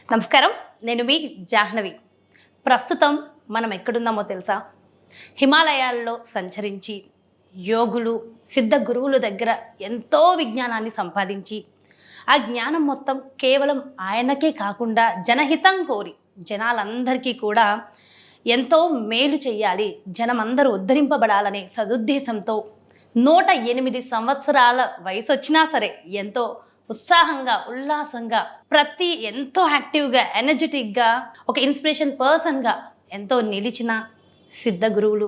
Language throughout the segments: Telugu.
నమస్కారం, నేను మీ జాహ్నవి. ప్రస్తుతం మనం ఎక్కడున్నామో తెలుసా? హిమాలయాల్లో సంచరించి యోగులు, సిద్ధ గురువుల దగ్గర ఎంతో విజ్ఞానాన్ని సంపాదించి ఆ జ్ఞానం మొత్తం కేవలం ఆయనకే కాకుండా జనహితం కోరి జనాలందరికీ కూడా ఎంతో మేలు చేయాలి, జనమందరూ ఉద్ధరింపబడాలనే సదుద్దేశంతో 108 సంవత్సరాల వయసు వచ్చినా సరే ఎంతో ఉత్సాహంగా, ఉల్లాసంగా, ఎంతో యాక్టివ్గా, ఎనర్జెటిక్గా, ఒక ఇన్స్పిరేషన్ పర్సన్గా ఎంతో నిలిచిన సిద్ధ గురువులు,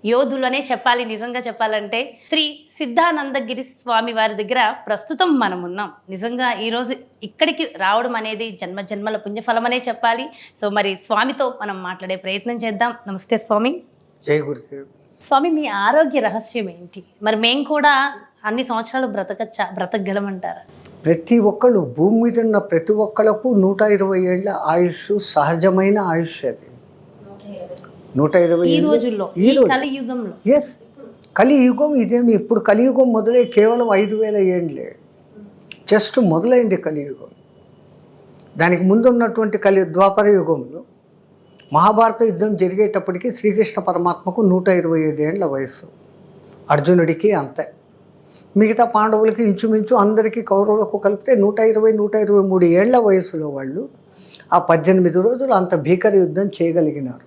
యోధులనే చెప్పాలి. నిజంగా చెప్పాలంటే శ్రీ సిద్ధానందగిరి స్వామి వారి దగ్గర ప్రస్తుతం మనం ఉన్నాం. నిజంగా ఈరోజు ఇక్కడికి రావడం అనేది జన్మజన్మల పుణ్యఫలమనే చెప్పాలి. సో మరి స్వామితో మనం మాట్లాడే ప్రయత్నం చేద్దాం. నమస్తే స్వామి. జై గురుదేవ్. స్వామి, మీ ఆరోగ్య రహస్యం ఏంటి? మరి మేము కూడా అన్ని సంవత్సరాలు బ్రతకగలమంటారా? ప్రతి ఒక్కళ్ళు, భూమి మీద ఉన్న ప్రతి ఒక్కళ్ళకు 120 ఏళ్ళ ఆయుష్ సహజమైన ఆయుష్. అది 120 ఈ రోజుల్లో, ఈ కలియుగంలో. ఎస్, కలియుగం ఇదేమి ఇప్పుడు కలియుగం మొదలై కేవలం 5000 ఏండ్లే జస్ట్ మొదలైంది కలియుగం. దానికి ముందు ఉన్నటువంటి ద్వాపర యుగంలో మహాభారత యుద్ధం జరిగేటప్పటికి శ్రీకృష్ణ పరమాత్మకు 125 ఏళ్ల వయసు, అర్జునుడికి అంతే. మిగతా పాండవులకి ఇంచుమించు అందరికీ కౌరవులకు కలిపితే 123 ఏళ్ల వయసులో వాళ్ళు ఆ 18 రోజులు అంత భీకర యుద్ధం చేయగలిగినారు.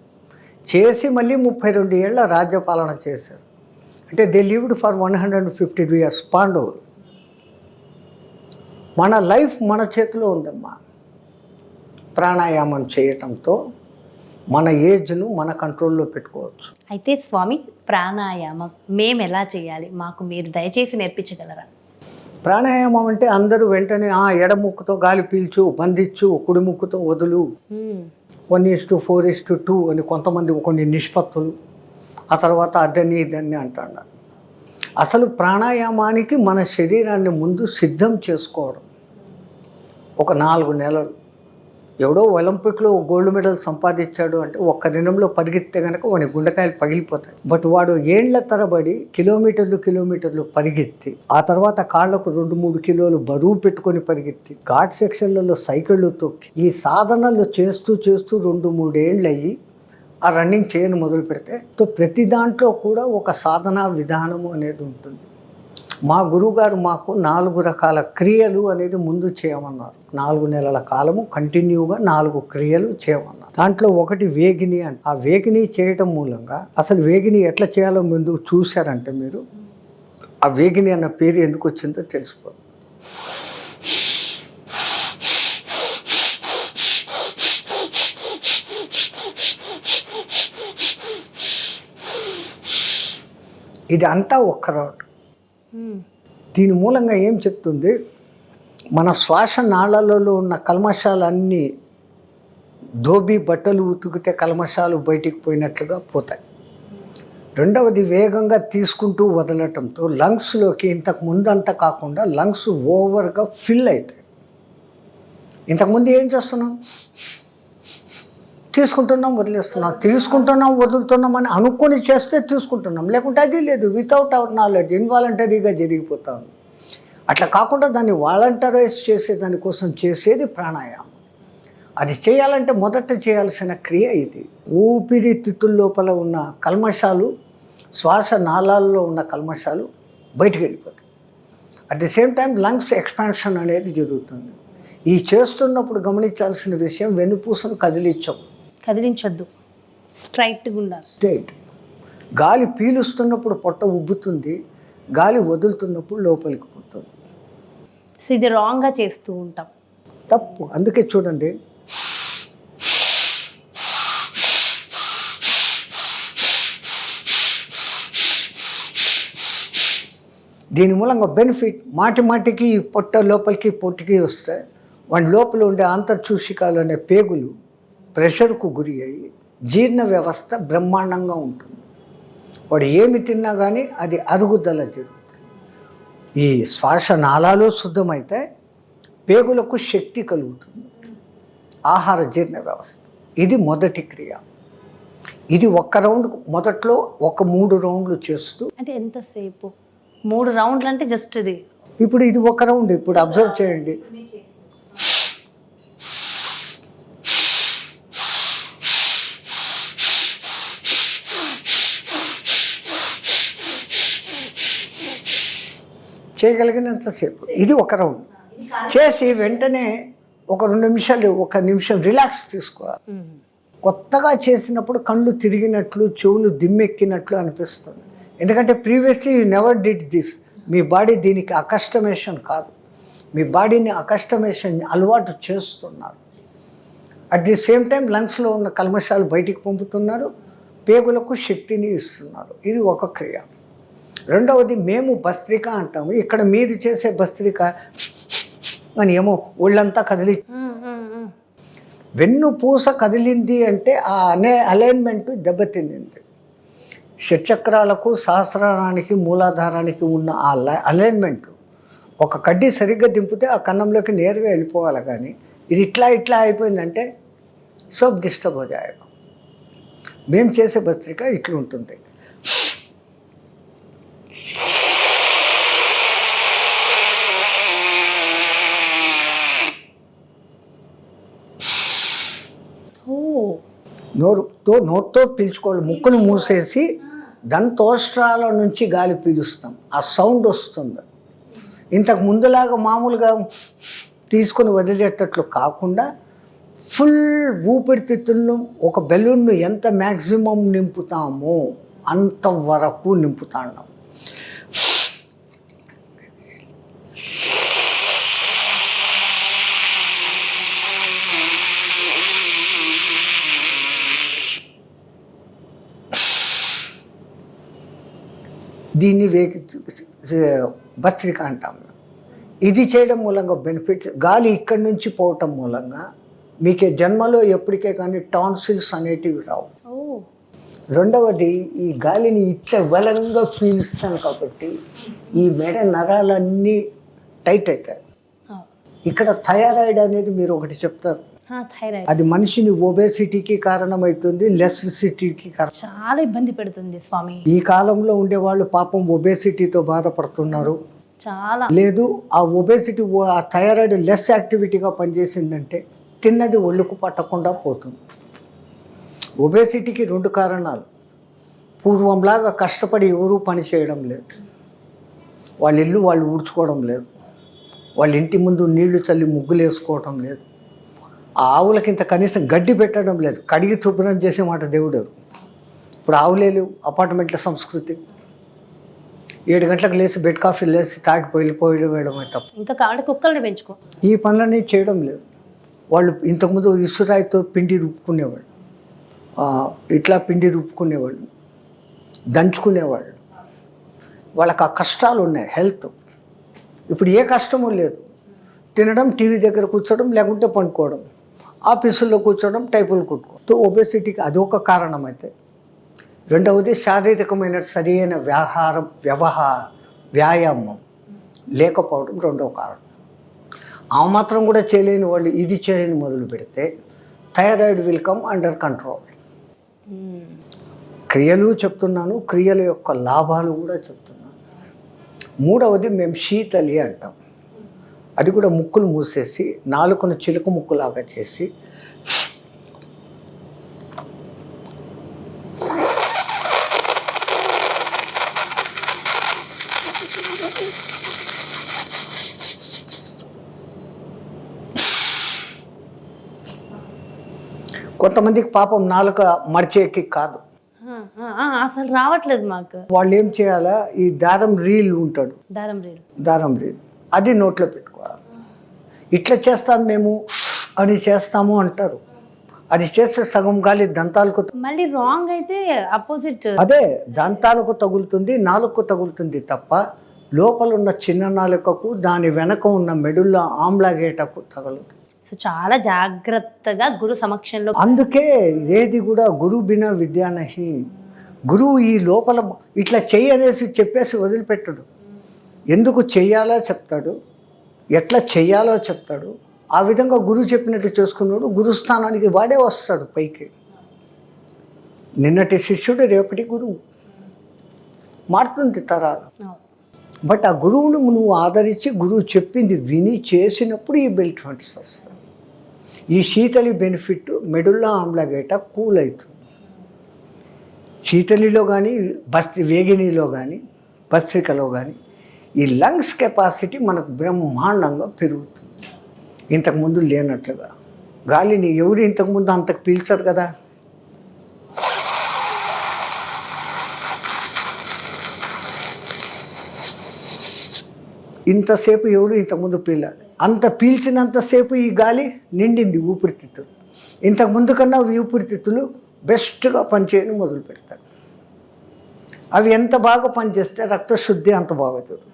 చేసి మళ్ళీ 32 ఏళ్ల రాజ్యపాలన చేశారు. అంటే దే లివ్డ్ ఫర్ 152 ఇయర్స్ పాండవులు. మన లైఫ్ మన చేతిలో ఉందమ్మా. ప్రాణాయామం చేయటంతో మన ఏజ్ను మన కంట్రోల్లో పెట్టుకోవచ్చు. అయితే స్వామి, ప్రాణాయామం మేము ఎలా చేయాలి? మాకు మీరు దయచేసి నేర్పించగలరా? ప్రాణాయామం అంటే అందరూ వెంటనే ఎడముక్కుతో గాలి పీల్చు, బంధించు, కుడి ముక్కుతో వదులు, 1:4:2 అని కొంతమంది కొన్ని నిష్పత్తులు, ఆ తర్వాత అదని ఇదని అంటున్నారు. అసలు ప్రాణాయామానికి మన శరీరాన్ని ముందు సిద్ధం చేసుకోవడం. ఒక 4 నెలలు. ఎవడో ఒలింపిక్లో గోల్డ్ మెడల్ సంపాదించాడు అంటే ఒక్క దినంలో పరిగెత్తే కనుక వాడి గుండెకాయలు పగిలిపోతాయి. బట్ వాడు ఏళ్ల తరబడి కిలోమీటర్లు పరిగెత్తి, ఆ తర్వాత కాళ్లకు 2-3 కిలోలు బరువు పెట్టుకొని పరిగెత్తి, ఘాట్ సెక్షన్లలో సైకిళ్ళు తొక్కి, ఈ సాధనలు చేస్తూ 2-3 ఏళ్ళు అయ్యి ఆ రన్నింగ్ చేయను మొదలు పెడితే ప్రతి దాంట్లో కూడా ఒక సాధనా విధానము అనేది ఉంటుంది. మా గురువుగారు మాకు 4 రకాల క్రియలు అనేది ముందు చేయమన్నారు. 4 నెలల కాలము కంటిన్యూగా 4 క్రియలు చేయమన్నారు. దాంట్లో ఒకటి వేగిని అంట. ఆ వేగిని చేయటం మూలంగా అసలు వేగిని ఎట్లా చేయాలో ముందు చూశారంటే మీరు ఆ వేగిని అన్న పేరు ఎందుకు వచ్చిందో తెలుసుకోండి. ఇది అంతా ఒక్క రౌండ్. దీని మూలంగా ఏం చెప్తుంది? మన శ్వాస నాళాలలో ఉన్న కల్మషాలన్నీ ధోబీ బట్టలు ఉతికితే కల్మషాలు బయటికి పోయినట్లుగా పోతాయి. రెండవది, వేగంగా తీసుకుంటూ వదలటంతో లంగ్స్లోకి ఇంతకు ముందు అంతా కాకుండా లంగ్స్ ఓవర్గా ఫిల్ అవుతాయి. ఇంతకుముందు ఏం చేస్తున్నాం? తీసుకుంటున్నాం, వదులుతున్నాం అని అనుకొని చేస్తే తీసుకుంటున్నాం, లేకుంటే అది లేదు. వితౌట్ అవర్ నాలెడ్జ్ ఇన్వాలంటరీగా జరిగిపోతాం. అట్లా కాకుండా దాన్ని వాలంటరైజ్ చేసే దానికోసం చేసేది ప్రాణాయామం. అది చేయాలంటే మొదట చేయాల్సిన క్రియ ఇది. ఊపిరితిత్తుల లోపల ఉన్న కల్మషాలు, శ్వాస నాళాల్లో ఉన్న కల్మషాలు బయటికి వెళ్ళిపోతాయి. At the same time lungs expansion అనేది జరుగుతుంది. ఈ చేస్తున్నప్పుడు గమనించాల్సిన విషయం, వెన్నుపూసను కదిలించొద్దు, స్ట్రైట్గా ఉండాలి. స్ట్రైట్. గాలి పీలుస్తున్నప్పుడు పొట్ట ఉబ్బుతుంది, గాలి వదులుతున్నప్పుడు లోపలికి పోతుంది. సో ఇది రాంగ్గా చేస్తూ ఉంటాం, తప్పు. అందుకే చూడండి, దీని మూలంగా బెనిఫిట్ మాటికి పొట్ట లోపలికి పొట్టికి వస్తే వాడి లోపల ఉండే ఆంతర్చూషికాలు అనే పేగులు ప్రెషర్కు గురి అయ్యి జీర్ణ వ్యవస్థ బ్రహ్మాండంగా ఉంటుంది. వాడు ఏమి తిన్నా కానీ అది అరుగుదల జరుగుతుంది. ఈ శ్వాస నాళాలు శుద్ధమైతే పేగులకు శక్తి కలుగుతుంది, ఆహార జీర్ణ వ్యవస్థ. ఇది మొదటి క్రియ. ఇది ఒక్క రౌండ్ మొదట్లో ఒక 3 రౌండ్లు చేస్తూ. అంటే ఎంతసేపు 3 రౌండ్లు అంటే జస్ట్ ఇది. ఇప్పుడు ఇది ఒక రౌండ్. ఇప్పుడు అబ్జర్వ్ చేయండి, చేయగలిగినంతసేపు ఇది ఒక రౌండ్ చేసి వెంటనే ఒక 2 నిమిషాలు 1 నిమిషం రిలాక్స్ తీసుకోవాలి. కొత్తగా చేసినప్పుడు కళ్ళు తిరిగినట్లు చెవులు దిమ్మెక్కినట్లు అనిపిస్తుంది. ఎందుకంటే previously you never did this. Me body దీనికి అకస్టమేషన్ కాదు, మీ బాడీని అకస్టమేషన్ అలవాటు చేస్తున్నారు. అట్ ది సేమ్ టైం లంగ్స్లో ఉన్న కల్మషాలు బయటికి పంపుతున్నారు, పేగులకు శక్తిని ఇస్తున్నారు. ఇది ఒక క్రియ. రెండవది మేము భస్త్రిక అంటాము. ఇక్కడ మీరు చేసే భస్త్రిక అని ఏమో ఒళ్ళంతా కదిలి వెన్ను పూస కదిలింది అంటే ఆ అలైన్మెంట్ దెబ్బతింది. షట్చక్రాలకు సహస్రానికి మూలాధారానికి ఉన్న ఆ అలైన్మెంట్ ఒక కడ్డీ సరిగ్గా దింపితే ఆ కన్నంలోకి నేరుగా వెళ్ళిపోవాలి. కానీ ఇది ఇట్లా అయిపోయిందంటే సబ్ డిస్టర్బ్ అవుతాయి. మేము చేసే భస్త్రిక ఇట్లుంటుంది. నోరుతో పీల్చుకోవాలి. ముక్కును మూసేసి దంతోష్ట్రాల నుంచి గాలి పీలుస్తాం, ఆ సౌండ్ వస్తుంది. ఇంతకు ముందులాగా మామూలుగా తీసుకొని వదిలేటట్లు కాకుండా ఫుల్ ఊపిరితిత్తులను ఒక బెలూన్ను ఎంత మ్యాక్సిమం నింపుతామో అంతవరకు నింపుతాం. దీన్ని భస్త్రిక అంటాం. ఇది చేయడం మూలంగా బెనిఫిట్స్, గాలి ఇక్కడి నుంచి పోవటం మూలంగా మీకే జన్మలో ఎప్పటికే కానీ టాన్సిల్స్ అనేటివి రావు. రెండవది ఈ గాలిని ఇట్లా బలంగా పీలుస్తాం కాబట్టి ఈ మెడ నరాలన్నీ టైట్ అవుతాయి. ఇక్కడ థైరాయిడ్ అనేది మీరు ఒకటి చెప్తారు, అది మనిషిని ఒబేసిటీకి కారణమవుతుంది, లెస్సిటీకి చాలా ఇబ్బంది పెడుతుంది స్వామి. ఈ కాలంలో ఉండేవాళ్ళు పాపం ఒబేసిటీతో బాధపడుతున్నారు. చాలా లేదు ఆ ఒబేసిటీ ఆ థైరాయిడ్ లెస్ యాక్టివిటీగా పనిచేసిందంటే తిన్నది ఒళ్ళుకు పట్టకుండా పోతుంది. ఒబేసిటీకి 2 కారణాలు. పూర్వంలాగా కష్టపడి ఎవరూ పని చేయడం లేదు, వాళ్ళ ఇల్లు వాళ్ళు ఊడ్చుకోవడం లేదు, వాళ్ళ ఇంటి ముందు నీళ్లు చల్లి ముగ్గులు వేసుకోవడం లేదు, ఆ ఆవులకి ఇంత కనీసం గడ్డి పెట్టడం లేదు, కడిగి శుభ్రం చేసే మాట దేవుడు. ఇప్పుడు ఆవులే లేవు, అపార్ట్మెంట్ల సంస్కృతి. 7 గంటలకు లేచి బెడ్ కాఫీ లేచి తాగి వెళ్ళిపోయడం తప్ప ఇంకా కావాలి కుక్కల్ని పెంచుకో. ఈ పనులన్నీ చేయడం లేదు. వాళ్ళు ఇంతకుముందు ఇసురాయితో పిండి రుబ్బుకునేవాళ్ళు, ఇట్లా పిండి రుబ్బుకునేవాళ్ళు, దంచుకునేవాళ్ళు. వాళ్ళకి ఆ కష్టాలు ఉన్నాయి హెల్త్. ఇప్పుడు ఏ కష్టమూ లేదు. తినడం, టీవీ దగ్గర కూర్చోవడం, లేకుంటే పండుకోవడం, ఆఫీసుల్లో కూర్చోవడం, టైపులు కుట్టుకోవడం. ఒబేసిటీకి అదొక కారణం అయితే. రెండవది శారీరకమైన సరైన వ్యాయామం లేకపోవడం రెండవ కారణం. ఆ మాత్రం కూడా చేయలేని వాళ్ళు ఇది చేయని మొదలు పెడితే thyroid will come under control. క్రియలు చెప్తున్నాను, క్రియల యొక్క లాభాలు కూడా చెప్తున్నాను. మూడవది మేము శీతలి అంటాం. అది కూడా ముక్కులు మూసేసి నాలుకను చిలుక ముక్కులాగా చేసి కొంతమందికి పాపం నాలుక మడిచేకి కాదు, అసలు రావట్లేదు మాకు. వాళ్ళు ఏం చేయాలా, ఈ దారం రీల్ ఉంటాడు, దారం రీల్ అది నోట్లో పెట్టుకోవాలి. ఇట్లా చేస్తాం మేము అని చేస్తాము అంటారు. అది చేస్తే సగం గాలి దంతాలకు మళ్ళీ రాంగ్ అయితే అపోజిట్, అదే దంతాలకు తగులుతుంది, నాలుకకు తగులుతుంది తప్ప లోపల ఉన్న చిన్న నాలుకకు దాని వెనక ఉన్న మెడుల్లో ఆమ్లాగేటకు తగలదు. సో చాలా జాగ్రత్తగా గురు సమక్షంలో. అందుకే ఏది కూడా గురు బినా విద్యా నహి. గురువు ఈ లోపల ఇట్లా చెయ్యనేసి చెప్పేసి వదిలిపెట్టడు. ఎందుకు చెయ్యాలో చెప్తాడు, ఎట్లా చెయ్యాలో చెప్తాడు. ఆ విధంగా గురువు చెప్పినట్టు చేసుకున్నాడు. గురుస్థానానికి వాడే వస్తాడు పైకి. నిన్నటి శిష్యుడు రేపటి గురువు. మారుతుంది తరాలు. బట్ ఆ గురువును నువ్వు ఆదరించి గురువు చెప్పింది విని చేసినప్పుడు ఈ బెనిఫిట్స్ వస్తాయి. ఈ శీతలి బెనిఫిట్ మెడుల్లా ఆమ్లాగేట కూల్ అవుతుంది. శీతలిలో కానీ వేగినిలో కానీ భస్త్రికలో కానీ ఈ లంగ్స్ కెపాసిటీ మనకు బ్రహ్మాండంగా పెరుగుతుంది, ఇంతకుముందు లేనట్లుగా. గాలిని ఎవరు ఇంతకుముందు అంతకు పీల్చరు కదా. ఇంతసేపు ఎవరు ఇంతకుముందు పీలాలి, అంత పీల్చినంతసేపు ఈ గాలి నిండింది ఊపిరితిత్తులు. ఇంతకుముందు కన్నా ఊపిరితిత్తులు బెస్ట్గా పనిచేయడం మొదలు పెడతారు. అవి ఎంత బాగా పనిచేస్తే రక్తశుద్ధి అంత బాగా జరుగుతుంది.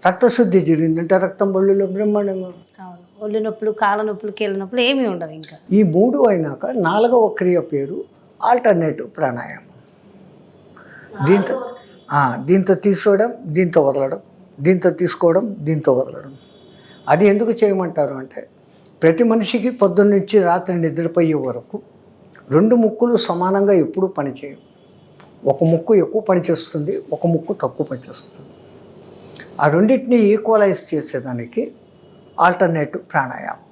రక్తశుద్ధి జరిగిందంటే రక్తం బొళ్ళులో బ్రహ్మాండంగా. అవును, ఒళ్ళు నొప్పులు, కాళ్ళ నొప్పులు, కీళ్ళ నొప్పులు ఏమీ ఉండవు. ఇంకా ఈ 3 అయినాక 4వ క్రియ పేరు ఆల్టర్నేటివ్ ప్రాణాయామం. దీంతో తీసుకోవడం, దీంతో వదలడం, దీంతో తీసుకోవడం, దీంతో వదలడం. అది ఎందుకు చేయమంటారు అంటే, ప్రతి మనిషికి పొద్దున్న నుంచి రాత్రి నిద్రపోయే వరకు 2 ముక్కులు సమానంగా ఎప్పుడూ పనిచేయవు. ఒక ముక్కు ఎక్కువ పనిచేస్తుంది, ఒక ముక్కు తక్కువ పనిచేస్తుంది. ఆ రెండింటిని ఈక్వలైజ్ చేసేదానికి ఆల్టర్నేటివ్ ప్రాణాయామం.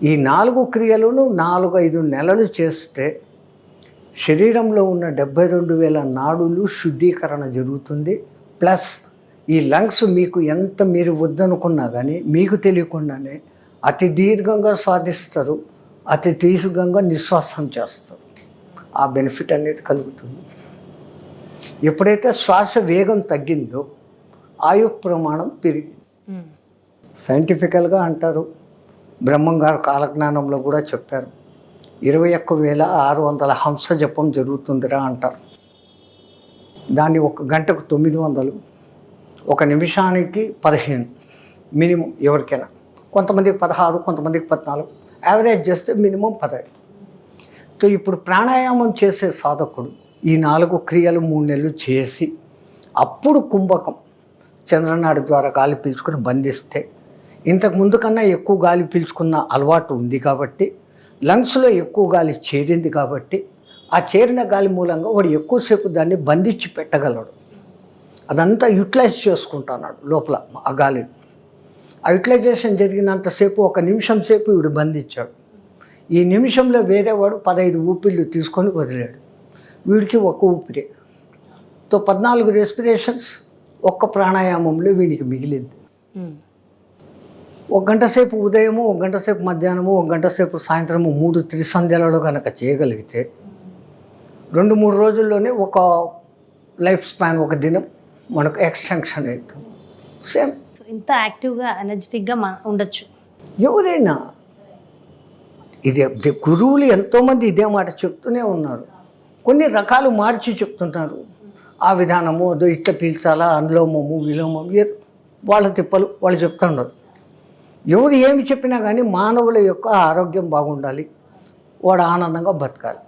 ఈ 4 క్రియలను 4-5 నెలలు చేస్తే శరీరంలో ఉన్న 72,000 నాడులు శుద్ధీకరణ జరుగుతుంది. ప్లస్ ఈ లంగ్స్ మీకు ఎంత మీరు వద్దనుకున్నా కానీ మీకు తెలియకుండానే అతి దీర్ఘంగా సాధిస్తారు, అతి దీర్ఘంగా నిశ్వాసం చేస్తారు. ఆ బెనిఫిట్ అనేది కలుగుతుంది. ఎప్పుడైతే శ్వాస వేగం తగ్గిందో ఆయు ప్రమాణం పెరిగింది. సైంటిఫికల్గా అంటారు, బ్రహ్మం గారు కాలజ్ఞానంలో కూడా చెప్పారు, 21,600 హంస జపం జరుగుతుందిరా అంటారు. దాన్ని 1 గంటకు 900, 1 నిమిషానికి 15 మినిమం ఎవరికైనా. కొంతమందికి 16, కొంతమందికి 14, యావరేజ్ చేస్తే మినిమం 15. సో ఇప్పుడు ప్రాణాయామం చేసే సాధకుడు ఈ 4 క్రియలు 3 నెలలు చేసి అప్పుడు కుంభకం చంద్రనాడి ద్వారా గాలి పీల్చుకుని బంధిస్తే, ఇంతకు ముందు కన్నా ఎక్కువ గాలి పీల్చుకున్న అలవాటు ఉంది కాబట్టి, లంగ్స్లో ఎక్కువ గాలి చేరింది కాబట్టి, ఆ చేరిన గాలి మూలంగా వాడు ఎక్కువసేపు దాన్ని బంధించి పెట్టగలడు. అదంతా యూటిలైజ్ చేసుకుంటున్నాడు లోపల ఆ గాలిని. ఆ యూటిలైజేషన్ జరిగినంతసేపు 1 నిమిషం సేపు వీడు బంధించాడు. ఈ నిమిషంలో వేరేవాడు 15 ఊపిళ్ళు తీసుకొని వదిలాడు. వీడికి 1 ఊపిరే. తో 14 రెస్పిరేషన్స్ 1 ప్రాణాయామంలో వీడికి మిగిలింది. 1 గంట సేపు ఉదయము, 1 గంట సేపు మధ్యాహ్నము, 1 గంట సేపు సాయంత్రము 3 త్రిసంధ్యలలో కనుక చేయగలిగితే 2-3 రోజుల్లోనే ఒక లైఫ్ స్పాన్, 1 దినం మనకు ఎక్స్టెన్షన్ అవుతుంది. సేమ్ ఇంత యాక్టివ్గా ఎనర్జెటిక్గా ఉండొచ్చు ఎవరైనా. ఇదే గురువులు ఎంతోమంది ఇదే మాట చెప్తూనే ఉన్నారు. కొన్ని రకాలు మార్చి చెప్తుంటారు. ఆ విధానము అదో ఇట్లా పీల్చాలా, అనులోమము విలోమము, వాళ్ళ తిప్పలు వాళ్ళు చెప్తున్నారు. ఎవరు ఏమి చెప్పినా కానీ మానవుల యొక్క ఆరోగ్యం బాగుండాలి, వాడు ఆనందంగా బతకాలి.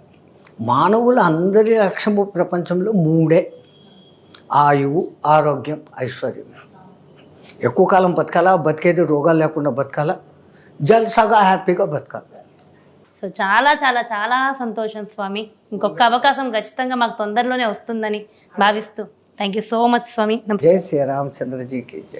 మానవుల అందరి లక్ష్యము ప్రపంచంలో 3: ఆయువు, ఆరోగ్యం, ఐశ్వర్యం. ఎక్కువ కాలం బతకాలా, బతికేది రోగాలు లేకుండా బతకాలా, జల్సాగా హ్యాపీగా బతకాలి. సో చాలా చాలా చాలా సంతోషం స్వామి. ఇంకొక అవకాశం ఖచ్చితంగా మాకు తొందరలోనే వస్తుందని భావిస్తూ థ్యాంక్ యూ సో మచ్ స్వామి. జై శ్రీరామచంద్రజీకి జై.